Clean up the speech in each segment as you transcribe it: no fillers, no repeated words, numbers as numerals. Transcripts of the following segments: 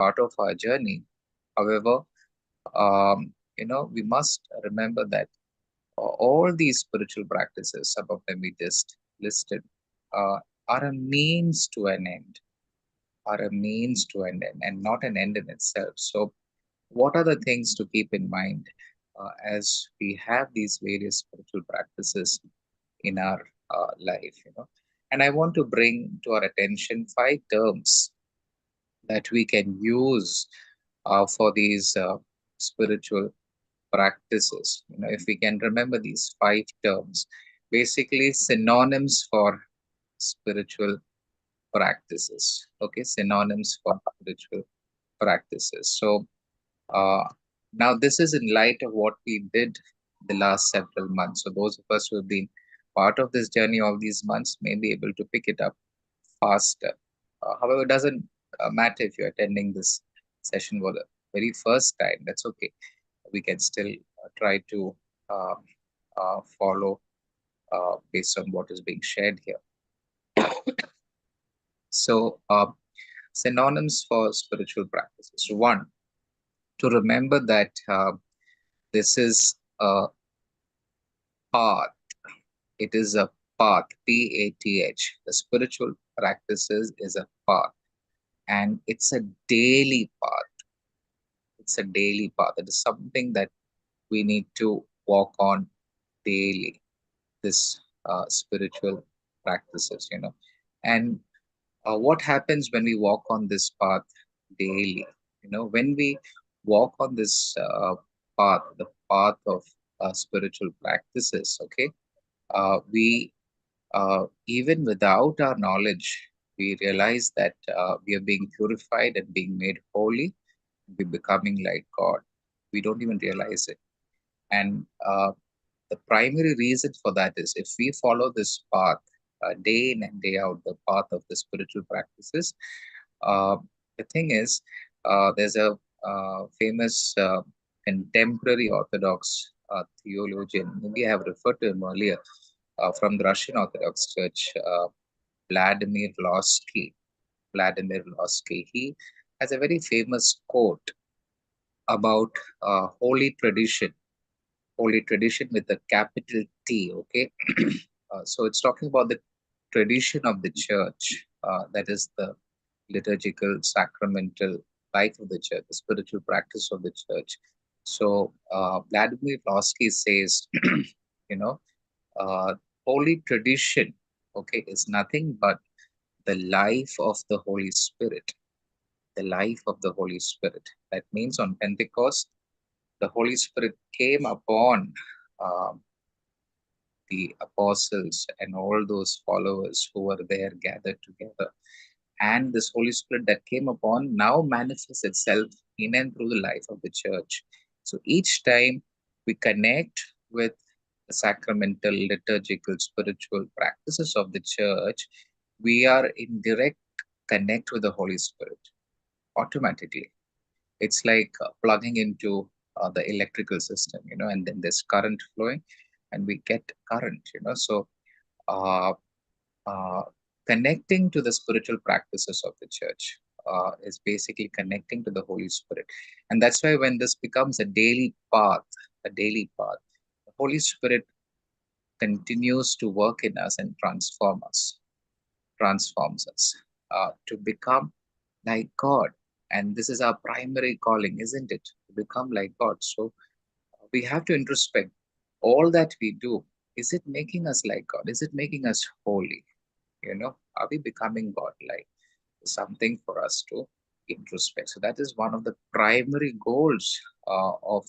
part of our journey. However, we must remember that all these spiritual practices, some of them we just listed, uh, are a means to an end, are a means to an end, and not an end in itself. So, what are the things to keep in mind as we have these various spiritual practices in our life? And I want to bring to our attention five terms that we can use for these spiritual practices. If we can remember these five terms, basically synonyms for spiritual practices. Okay, synonyms for spiritual practices. So uh, now this is in light of what we did the last several months. So those of us who have been part of this journey all these months may be able to pick it up faster. However, it doesn't matter if you're attending this session for the very first time. That's okay. We can still try to uh, follow based on what is being shared here. So, synonyms for spiritual practices. One, to remember that this is a path. It is a path, Path. The spiritual practices is a path, and it's a daily path. It's a daily path. It is something that we need to walk on daily. This spiritual practices. And what happens when we walk on this path daily? When we walk on this path, the path of spiritual practices, okay, we even without our knowledge, we realize that we are being purified and being made holy, we're becoming like God. We don't even realize it. And the primary reason for that is if we follow this path day in and day out, the path of the spiritual practices, uh, the thing is, there's a famous contemporary Orthodox theologian, maybe I have referred to him earlier, from the Russian Orthodox Church, Vladimir Lossky. Vladimir Lossky. He has a very famous quote about holy tradition with a capital T. Okay, so it's talking about the tradition of the church. That is the liturgical, sacramental life of the church, the spiritual practice of the church. So Vladimir Lossky says, you know, uh, holy tradition, okay, is nothing but the life of the Holy Spirit. The life of the Holy Spirit. That means on Pentecost, the Holy Spirit came upon um, the apostles and all those followers who were there gathered together. And this Holy Spirit that came upon now manifests itself in and through the life of the church. So each time we connect with the sacramental, liturgical, spiritual practices of the church, we are in direct connect with the Holy Spirit automatically. It's like plugging into the electrical system, and then there's current flowing, and we get current. So uh, uh, connecting to the spiritual practices of the church is basically connecting to the Holy Spirit. And that's why when this becomes a daily path, the Holy Spirit continues to work in us and transforms us to become like God. And this is our primary calling, isn't it? To become like God. So we have to introspect all that we do. Is it making us like God? Is it making us holy? Are we becoming God-like? Something for us to introspect. So that is one of the primary goals of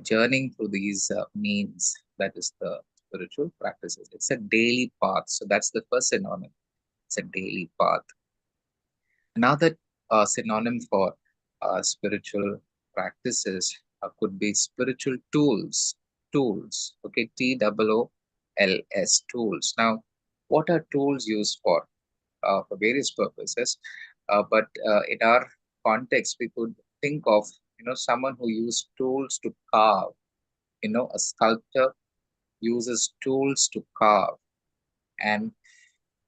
journeying through these means. That is the spiritual practices. It's a daily path. So that's the first synonym. It's a daily path. Another synonym for spiritual practices could be spiritual tools. Tools. Okay, TOOLS. Tools. Now, what are tools used for various purposes? But in our context, we could think of someone who used tools to carve. A sculptor uses tools to carve, and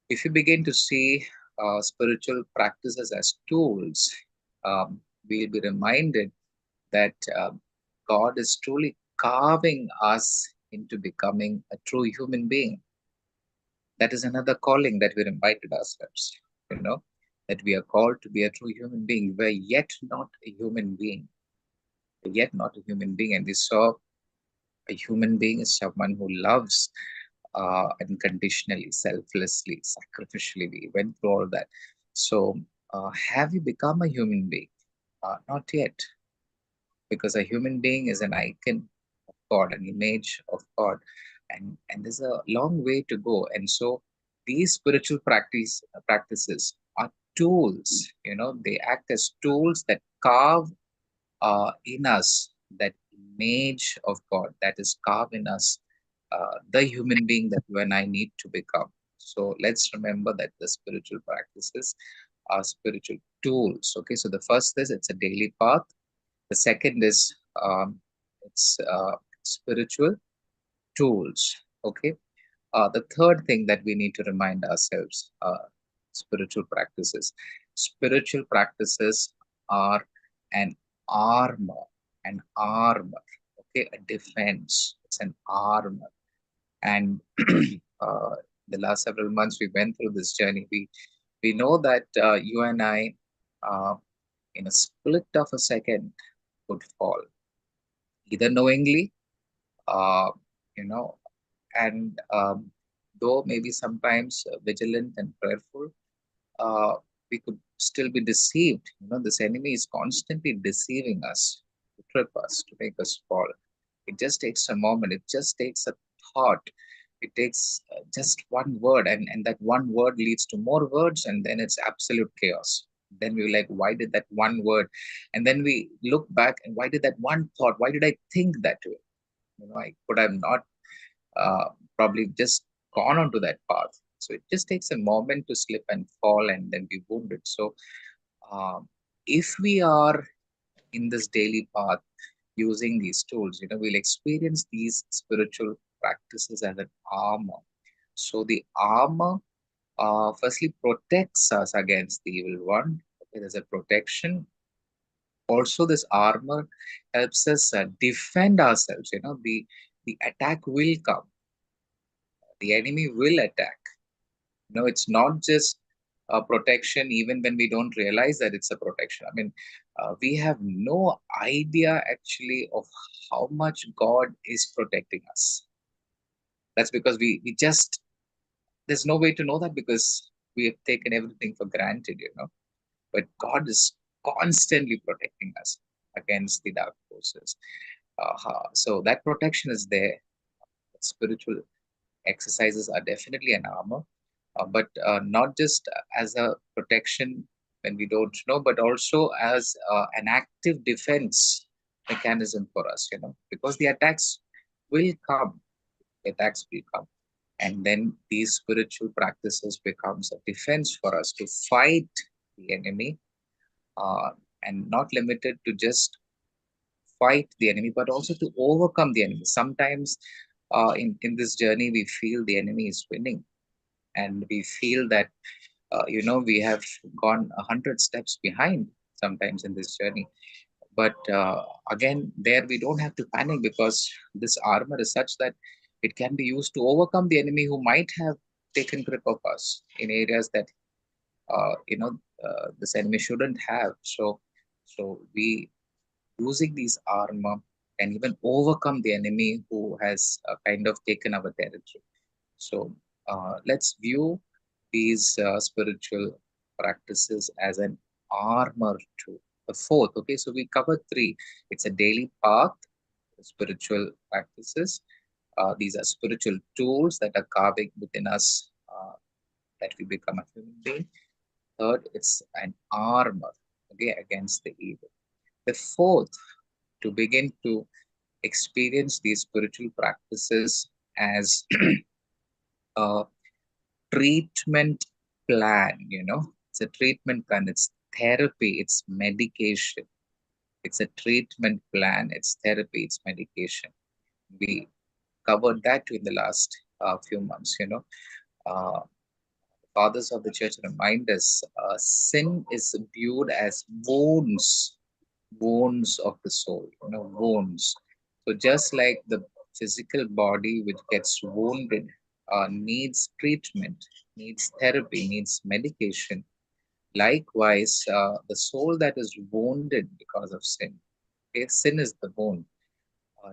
if you begin to see spiritual practices as tools, we'll be reminded that God is truly carving us into becoming a true human being. That is another calling that we're invited ourselves, you know, that we are called to be a true human being. We're yet not a human being. We're yet not a human being. And we saw a human being is someone who loves unconditionally, selflessly, sacrificially. We went through all that. So, have you become a human being? Not yet, because a human being is an icon of God, an image of God, and there's a long way to go. And so, these spiritual practices are tools. You know, they act as tools that carve in us that image of God, that is carved in us, the human being that you and I need to become. So let's remember that the spiritual practices are spiritual tools. Okay, so the first is it's a daily path. The second is it's spiritual tools. Okay, the third thing that we need to remind ourselves, spiritual practices. Spiritual practices are an armor, an armor, okay, a defense. It's an armor. And the last several months we went through this journey. We know that you and I, uh, in a split of a second, could fall, either knowingly, uh, you know, and though maybe sometimes vigilant and prayerful, uh, we could still be deceived. You know, this enemy is constantly deceiving us, to trip us, to make us fall. It just takes a moment. It just takes a thought. It takes just one word, and that one word leads to more words, and then it's absolute chaos. Then we're like, why did that one word? And then we look back, and why did that one thought? Why did I think that way? You know, I could have not uh, probably just gone onto that path. So it just takes a moment to slip and fall and then be wounded. So if we are in this daily path using these tools, you know, we'll experience these spiritual practices as an armor. So the armor firstly protects us against the evil one. Okay, there's a protection. Also, this armor helps us defend ourselves. You know, the attack will come. The enemy will attack. No, it's not just a protection, even when we don't realize that it's a protection. I mean, we have no idea actually of how much God is protecting us. That's because we just, there's no way to know that because we have taken everything for granted, you know. But God is constantly protecting us against the dark forces. So that protection is there. Spiritual exercises are definitely an armor, but not just as a protection when we don't know, but also as an active defense mechanism for us, you know, because the attacks will come, attacks will come. And then these spiritual practices becomes a defense for us to fight the enemy, uh, and not limited to just fight the enemy, but also to overcome the enemy. Sometimes in this journey, we feel the enemy is winning, and we feel that we have gone 100 steps behind sometimes in this journey. But again, there we don't have to panic because this armor is such that it can be used to overcome the enemy who might have taken grip of us in areas that this enemy shouldn't have. So we using these armor can even overcome the enemy who has kind of taken our territory. So let's view these spiritual practices as an armor too. The fourth, okay, so we covered three. It's a daily path, spiritual practices. These are spiritual tools that are carving within us that we become a human being. Third, it's an armor, okay, against the evil. The fourth, to begin to experience these spiritual practices as a treatment plan, you know. It's a treatment plan, it's therapy, it's medication. It's a treatment plan, it's therapy, it's medication. We covered that in the last few months, you know. Uh, fathers of the church remind us, sin is viewed as wounds of the soul, wounds. So just like the physical body which gets wounded needs treatment, needs therapy, needs medication. Likewise, the soul that is wounded because of sin, okay, sin is the wound,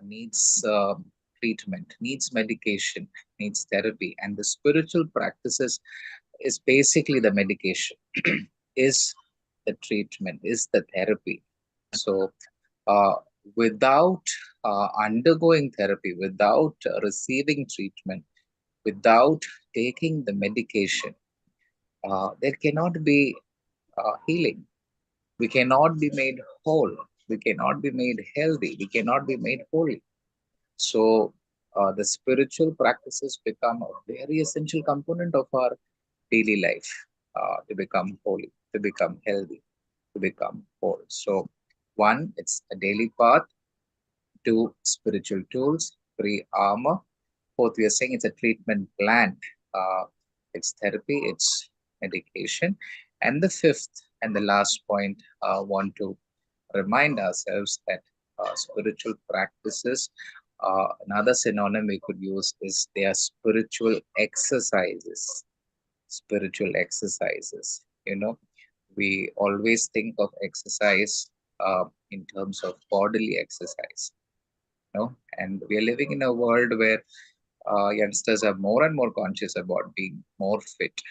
needs treatment, needs medication, needs therapy, and the spiritual practices is basically the medication, is the treatment, is the therapy. So, uh, without undergoing therapy, without receiving treatment, without taking the medication, there cannot be healing. We cannot be made whole. We cannot be made healthy. We cannot be made holy. So, the spiritual practices become a very essential component of our daily life to become holy, to become healthy, to become whole. So, one, it's a daily path. Two, spiritual tools. Three, armor. Fourth, we are saying it's a treatment plan. Uh, it's therapy, it's medication. And the fifth and the last point, want to remind ourselves that spiritual practices, another synonym we could use is they are spiritual exercises. Spiritual exercises. We always think of exercise in terms of bodily exercise. And we are living in a world where youngsters are more and more conscious about being more fit,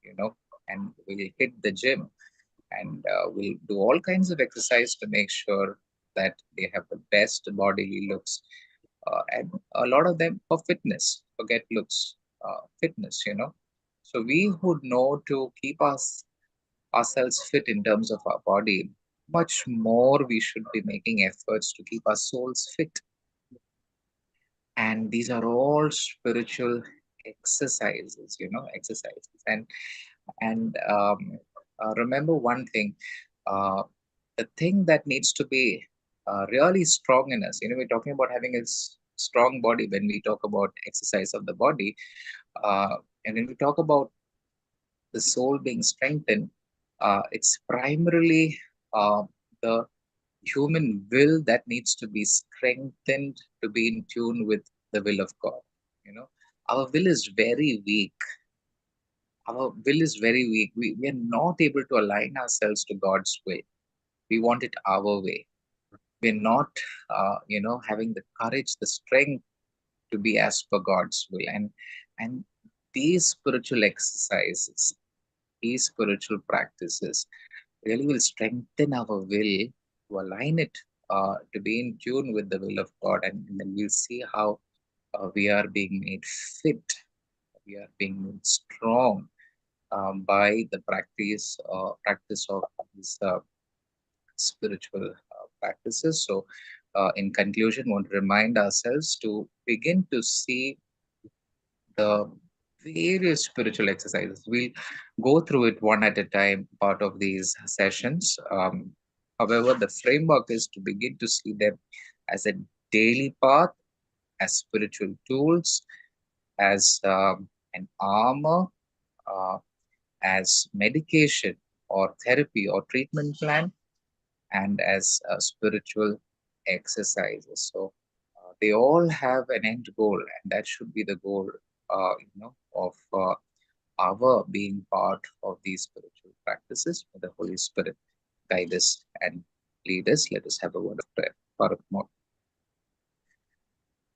you know, and we'll hit the gym and we'll do all kinds of exercise to make sure that they have the best bodily looks. And a lot of them for fitness, forget looks, fitness. So we would know to keep ourselves fit in terms of our body. Much more we should be making efforts to keep our souls fit. And these are all spiritual exercises. And remember one thing, uh, the thing that needs to be really strong in us. We're talking about having a strong body when we talk about exercise of the body, and when we talk about the soul being strengthened, it's primarily the human will that needs to be strengthened to be in tune with the will of God. You know, our will is very weak. Our will is very weak. We are not able to align ourselves to God's will. We want it our way. We're not, having the courage, the strength to be as per God's will. And these spiritual exercises, these spiritual practices really will strengthen our will to align it to be in tune with the will of God, and then we'll see how we are being made fit, we are being made strong by the practice of these spiritual practices. So, in conclusion, want to remind ourselves to begin to see the various spiritual exercises. We'll go through it one at a time, part of these sessions. However, the framework is to begin to see them as a daily path, as spiritual tools, as an armor, uh, as medication or therapy or treatment plan, and as spiritual exercises. So they all have an end goal, and that should be the goal, of our being part of these spiritual practices. May the Holy Spirit guide us and lead us. Let us have a word of prayer. Bharat Mot.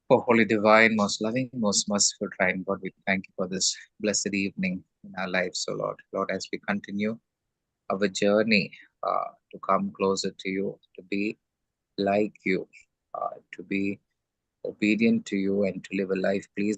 Oh, Holy Divine, most loving, most merciful, Triune God, we thank you for this blessed evening in our lives, so Lord. Lord, as we continue our journey to come closer to you, to be like you, to be obedient to you, and to live a life pleasing